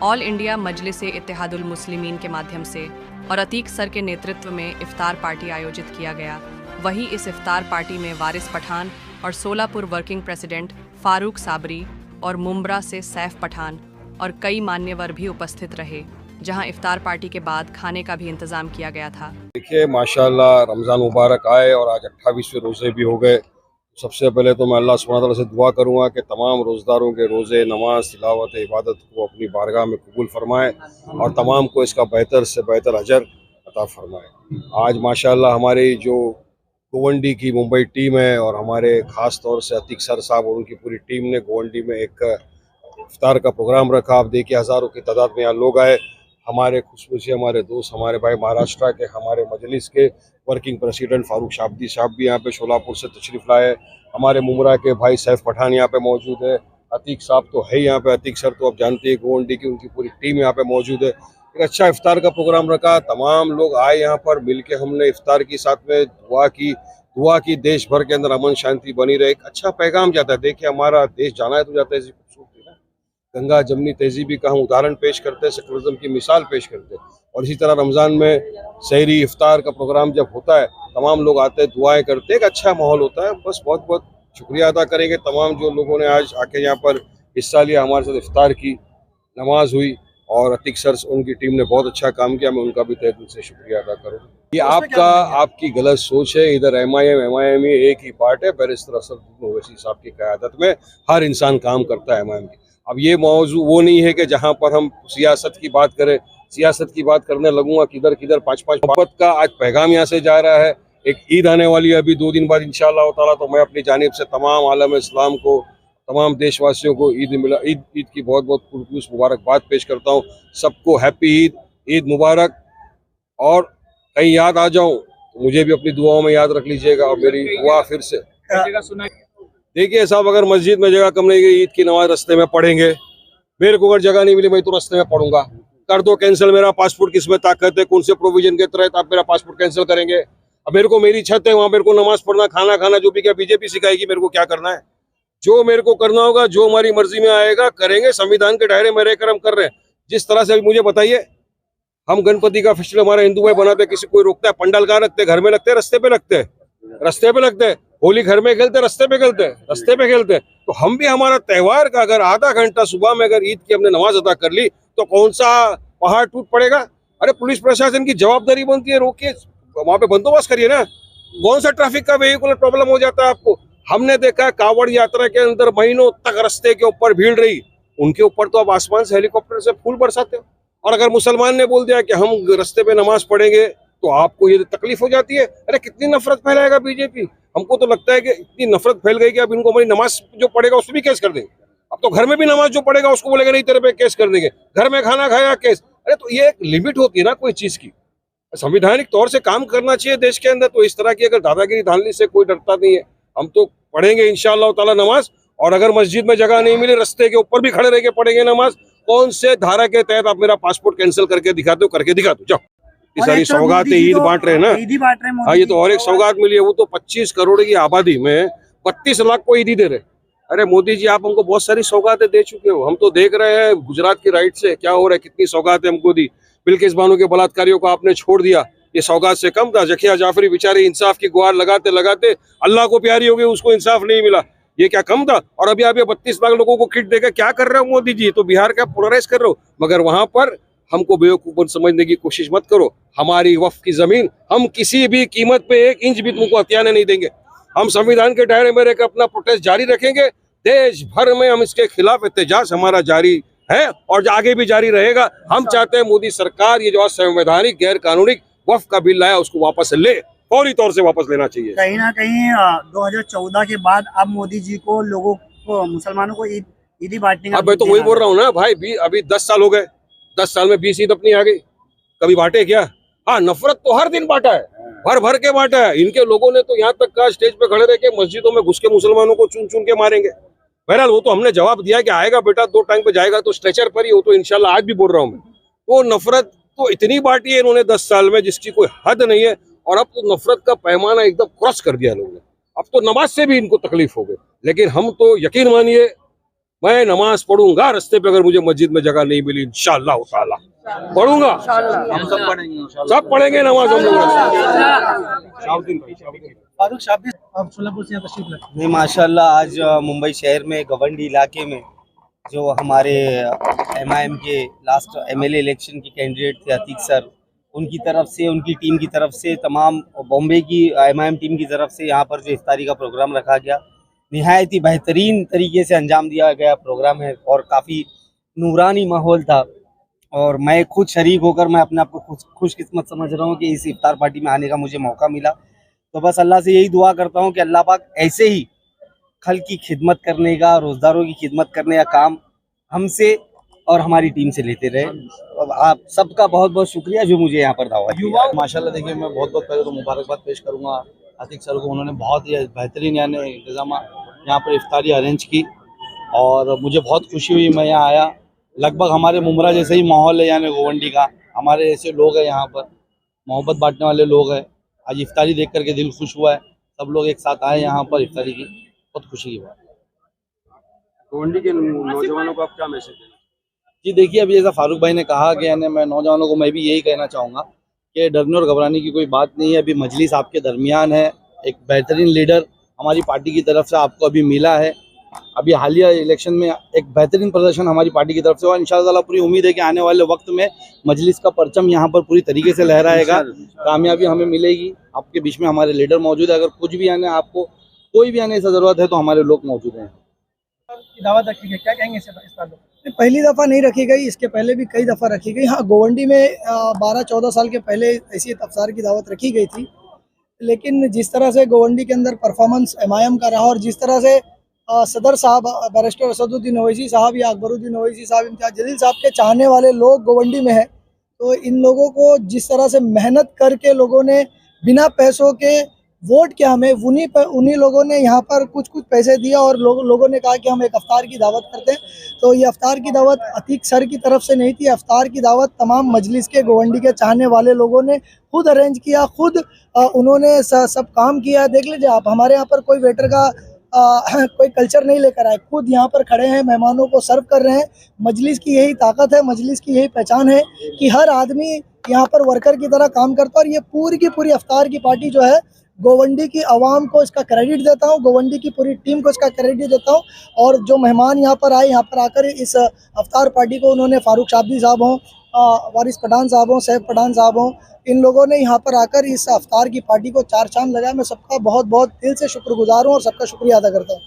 All India मजलिस इत्तेहादुल मुस्लिमीन के माध्यम से और अतीक सर के नेतृत्व में इफ्तार पार्टी आयोजित किया गया। वहीं इस इफ्तार पार्टी में वारिस पठान और सोलापुर वर्किंग प्रेसिडेंट फारूक साबरी और मुंब्रा से सैफ पठान और कई मान्यवर भी उपस्थित रहे, जहां इफ्तार पार्टी के बाद खाने का भी इंतजाम किया गया था। देखिए माशाल्लाह रमज़ान मुबारक आए और आज 28वें रोज़े भी हो गए। सबसे पहले तो मैं अल्लाह सुब्हानहू तआला से दुआ करूँगा कि तमाम रोज़दारों के रोज़े, नमाज, तिलावत, इबादत को अपनी बारगाह में कबूल फरमाए और तमाम को इसका बेहतर से बेहतर अजर अता फरमाए। आज माशाल्लाह हमारी जो गोवंडी की मुंबई टीम है और हमारे ख़ास तौर से अतीक सर साहब और उनकी पूरी टीम ने गोवंडी में एक इफ्तार का प्रोग्राम रखा। आप देखिए हज़ारों की तादाद में यहाँ लोग आए। हमारे खुशबूसी हमारे दोस्त, हमारे भाई महाराष्ट्र के, हमारे मजलिस के वर्किंग प्रेसिडेंट फारूक शाब्दी साहब भी यहाँ पे शोलापुर से तशरीफ़ लाए। हमारे मुमरा के भाई सैफ पठान यहाँ पे मौजूद है। अतीक साहब तो है यहाँ पे, अतीक सर तो आप जानते हैं गोवंडी की, उनकी पूरी टीम यहाँ पे मौजूद है। एक अच्छा इफ्तार का प्रोग्राम रखा, तमाम लोग आए यहाँ पर मिल के हमने इफ्तार की, साथ में दुआ की देश भर के अंदर अमन शांति बनी रहे। एक अच्छा पैगाम जाता है। देखिए हमारा देश जाना है तो जाता है, गंगा जमनी तहजीबी का हम उदाहरण पेश करते हैं, सेकुलरिज्म की मिसाल पेश करते हैं। और इसी तरह रमज़ान में सहरी इफ्तार का प्रोग्राम जब होता है, तमाम लोग आते हैं, दुआएं करते हैं, एक अच्छा माहौल होता है। बस बहुत बहुत शुक्रिया अदा करेंगे तमाम जो लोगों ने आज आके यहाँ पर हिस्सा लिया, हमारे साथ इफ्तार की, नमाज हुई और अतीक सर उनकी टीम ने बहुत अच्छा काम किया। मैं उनका भी तहे दिल से शुक्रिया अदा करूँ। ये आपकी गलत सोच है। इधर एमआईएम एक ही पार्ट है। बैरिस्टर असदुद्दीन ओवैसी साहब की क़यादत में हर इंसान काम करता है एमआईएम की। अब ये मौजू वो नहीं है कि जहाँ पर हम सियासत की बात करें, सियासत की बात करने लगूंगा किधर किधर पाँच मोहब्बत का आज पैगाम यहाँ से जा रहा है। एक ईद आने वाली है अभी 2 दिन बाद इंशाअल्लाह ताला, तो मैं अपनी जानिब से तमाम आलम इस्लाम को, तमाम देशवासियों को ईद की बहुत बहुत पुरखुश मुबारकबाद पेश करता हूँ। सबको हैप्पी ईद मुबारक। और कहीं याद आ जाऊँ तो मुझे भी अपनी दुआओं में याद रख लीजिएगा। और मेरी दुआ फिर से देखिए साहब, अगर मस्जिद में जगह कम नहीं गई, ईद की नमाज रास्ते में पढ़ेंगे। मेरे को अगर जगह नहीं मिली मैं तो रास्ते में पढ़ूंगा। कर दो कैंसिल मेरा पासपोर्ट, किस में ताकत है, कौन से प्रोविजन के तहत आप मेरा पासपोर्ट कैंसिल करेंगे? अब मेरे को मेरी छत है, वहाँ मेरे को नमाज पढ़ना, खाना खाना, जो भी क्या बीजेपी सिखाएगी मेरे को क्या करना है? जो मेरे को करना होगा, जो हमारी मर्जी में आएगा करेंगे। संविधान के दायरे में रहकर हम कर रहे हैं। जिस तरह से अभी मुझे बताइए, हम गणपति का फेस्टिवल हमारे हिंदू भाई बनाते, किसी कोई रोकता है? पंडाल कहाँ रखते? घर में लगते, रास्ते पे लगते, रास्ते पे लगते। होली घर में खेलते, रास्ते पे खेलते, रास्ते पे खेलते। तो हम भी हमारा त्योहार का अगर आधा घंटा सुबह में अगर ईद की हमने नमाज अदा कर ली तो कौन सा पहाड़ टूट पड़ेगा? अरे पुलिस प्रशासन की जवाबदारी बनती है, रोकिए, वहां पे बंदोबस्त करिए ना। कौन सा ट्रैफिक का वेहिकुलर प्रॉब्लम हो जाता है आपको? हमने देखा है कांवड़ यात्रा के अंदर महीनों तक रास्ते के ऊपर भीड़ रही, उनके ऊपर तो आप आसमान से हेलीकॉप्टर से फूल बरसाते हो। और अगर मुसलमान ने बोल दिया कि हम रास्ते पे नमाज पढ़ेंगे तो आपको ये तकलीफ हो जाती है। अरे कितनी नफरत फैलाएगा बीजेपी? हमको तो लगता है कि इतनी नफरत फैल गई कि अब इनको हमारी नमाज जो पढ़ेगा उस पर भी केस कर देंगे। अब तो घर में भी नमाज जो पढ़ेगा उसको बोलेगा नहीं तेरे पे केस कर देंगे, घर में खाना खाया केस। अरे तो ये एक लिमिट होती है ना कोई चीज की, संवैधानिक तौर से काम करना चाहिए देश के अंदर। तो इस तरह की अगर दादागिरी धानने से कोई डरता नहीं है। हम तो पढ़ेंगे इंशाअल्लाह ताला नमाज, और अगर मस्जिद में जगह नहीं मिली रास्ते के ऊपर भी खड़े रह के पढ़ेंगे नमाज। कौन से धारा के तहत आप मेरा पासपोर्ट कैंसिल करके दिखा दो, करके दिखा दो, जाओ। ये सारी सौगातें ईद बांट रहे हैं ना। हाँ, ये तो और एक सौगात मिली है, वो तो 25 करोड़ की आबादी में 32 लाख को ईदी दे रहे। अरे मोदी जी, आप हमको बहुत सारी सौगातें दे चुके हो। हम तो देख रहे हैं गुजरात की राइट से क्या हो रहा है, कितनी सौगातें हमको दी। बिल्किस बानो के बलात्कारियों को आपने छोड़ दिया, ये सौगात से कम था? जकिया जाफरी बेचारी इंसाफ की गुहार लगाते लगाते अल्लाह को प्यारी हो गई, उसको इंसाफ नहीं मिला, ये क्या कम था? और अभी आप ये 32 लाख लोगों को किट देकर क्या कर रहे हो मोदी जी? तो बिहार का पोलराइज कर रहे हो। मगर वहां पर हमको बेवकूफ समझने की कोशिश मत करो। हमारी वक्फ की जमीन हम किसी भी कीमत पे 1 इंच भी तुमको हथियाने नहीं देंगे। हम संविधान के दायरे में रहकर अपना प्रोटेस्ट जारी रखेंगे। देश भर में हम इसके खिलाफ एहतजाज हमारा जारी है और आगे भी जारी रहेगा। हम चाहते हैं मोदी सरकार ये जो असंवैधानिक गैर कानूनी वक्फ का बिल लाया उसको वापस ले, फौरी तौर से वापस लेना चाहिए। कहीं ना कहीं 2014 के बाद अब मोदी जी को, लोगों को, मुसलमानों को ईदी बांटने का, अब मैं तो वही बोल रहा हूँ ना भाई, अभी 10 साल हो गए, 10 साल में 20 ईद अपनी आ गई, कभी बांटे क्या? हाँ, नफरत तो हर दिन बांटा है, भर भर के बांटा है। इनके लोगों ने तो यहाँ तक कहा स्टेज पे खड़े रह के मस्जिदों में घुस के मुसलमानों को चुन चुन के मारेंगे। बहरहाल वो तो हमने जवाब दिया कि आएगा बेटा, 2 टाइम पे जाएगा तो स्ट्रेचर पर ही हो। तो इंशाल्लाह आज भी बोल रहा हूँ मैं, वो नफरत तो इतनी बांटी है इन्होंने 10 साल में जिसकी कोई हद नहीं है। और अब तो नफरत का पैमाना एकदम क्रॉस कर दिया लोगों ने। अब तो नमाज से भी इनको तकलीफ हो गई। लेकिन हम तो यकीन मानिए मैं नमाज पढ़ूंगा रास्ते पे, अगर मुझे मस्जिद में जगह नहीं मिली इंशाअल्लाह ताला पढ़ूंगा। हम सब पढ़ेंगे इंशाल्लाह। सब पढ़ेंगे नमाज हम लोग। फारूक शाबी अब सोलापुर से यहाँ तशरीफ लाए। नहीं माशाल्लाह, आज मुंबई शहर में गवंडी इलाके में जो हमारे MIM के लास्ट MLA इलेक्शन के कैंडिडेट थे अतीक सर, उनकी तरफ से, उनकी टीम की तरफ से, तमाम बॉम्बे की MIM टीम की तरफ से यहाँ पर जो इफ्तारी का प्रोग्राम रखा गया, निहायत ही बेहतरीन तरीके से अंजाम दिया गया प्रोग्राम है और काफ़ी नूरानी माहौल था। और मैं खुद शरीक होकर मैं अपने आप को खुशकिस्मत समझ रहा हूँ कि इस इफ्तार पार्टी में आने का मुझे मौका मिला। तो बस अल्लाह से यही दुआ करता हूँ कि अल्लाह पाक ऐसे ही खल की खिदमत करने का, रोज़दारों की खिदमत करने का काम हमसे और हमारी टीम से लेते रहे। अब आप सबका बहुत बहुत शुक्रिया जो मुझे यहाँ पर दावत दिया। माशाल्लाह देखिए, मैं बहुत बहुत पहले तो मुबारकबाद पेश करूँगा आतिक सर को। उन्होंने बहुत ही बेहतरीन यानी इंतज़ाम यहाँ पर इफ्तारी अरेंज की और मुझे बहुत खुशी हुई। मैं यहाँ आया, लगभग हमारे मुमरा जैसे ही माहौल है यानी गोवंडी का, हमारे ऐसे लोग हैं यहाँ पर, मोहब्बत बांटने वाले लोग हैं। आज इफ्तारी देख करके दिल खुश हुआ है, सब लोग एक साथ आए यहाँ पर इफ्तारी की, बहुत खुशी की बात। गोवंडी के नौजवानों को आप क्या मैसेज देना? जी देखिए, अभी जैसा फारूक भाई ने कहा कि यानी मैं नौजवानों को मैं भी यही कहना चाहूँगा कि डरने और घबराने की कोई बात नहीं है। अभी मजलिस आपके दरमियान है, एक बेहतरीन लीडर हमारी पार्टी की तरफ से आपको अभी मिला है। अभी हालिया इलेक्शन में एक बेहतरीन प्रदर्शन हमारी पार्टी की तरफ से, और इंशाअल्लाह पूरी उम्मीद है कि आने वाले वक्त में मजलिस का परचम यहाँ पर पूरी तरीके से लहराएगा, कामयाबी हमें मिलेगी। आपके बीच में हमारे लीडर मौजूद है, अगर कुछ भी आने आपको कोई भी आने ऐसा ज़रूरत है तो हमारे लोग मौजूद हैं। दावत रखी गई, क्या कहेंगे इस बार? पहली दफ़ा नहीं रखी गई, इसके पहले भी कई दफ़ा रखी गई। हाँ, गोवंडी में 12-14 साल के पहले ऐसी अफ्तार की दावत रखी गई थी, लेकिन जिस तरह से गोवंडी के अंदर परफॉर्मेंस MIM का रहा और जिस तरह से सदर साहब बैरिस्टर असदुद्दीन ओवैसी साहब या अकबरुद्दीन ओवैसी साहब, इम्तियाज़ जलील साहब के चाहने वाले लोग गोवंडी में हैं, तो इन लोगों को जिस तरह से मेहनत करके लोगों ने बिना पैसों के वोट किया हमें, उन्हीं लोगों ने यहाँ पर कुछ पैसे दिया और लोगों ने कहा कि हम एक अफ्तार की दावत करते हैं। तो ये अफ्तार की दावत अतीक सर की तरफ से नहीं थी, अफ्तार की दावत तमाम मजलिस के गोवंडी के चाहने वाले लोगों ने खुद अरेंज किया, खुद उन्होंने सब काम किया। देख लीजिए आप, हमारे यहाँ पर कोई वेटर का कोई कल्चर नहीं लेकर आए, खुद यहाँ पर खड़े हैं, मेहमानों को सर्व कर रहे हैं। मजलिस की यही ताकत है, मजलिस की यही पहचान है कि हर आदमी यहाँ पर वर्कर की तरह काम करता है। और ये पूरी की पूरी अफ्तार की पार्टी जो है, गोवंडी की आवाम को इसका क्रेडिट देता हूँ, गोवंडी की पूरी टीम को इसका क्रेडिट देता हूँ। और जो मेहमान यहाँ पर आए, यहाँ पर आकर इस अफ्तार पार्टी को, उन्होंने फारूक शाबी साहब हों, वारिस पठान साहब हों, सैफ पठान साहब हों, इन लोगों ने यहाँ पर आकर इस अफ्तार की पार्टी को चार चांद लगाया। मैं सबका बहुत बहुत दिल से शुक्रगुजार हूँ और सबका शुक्रिया अदा करता हूँ।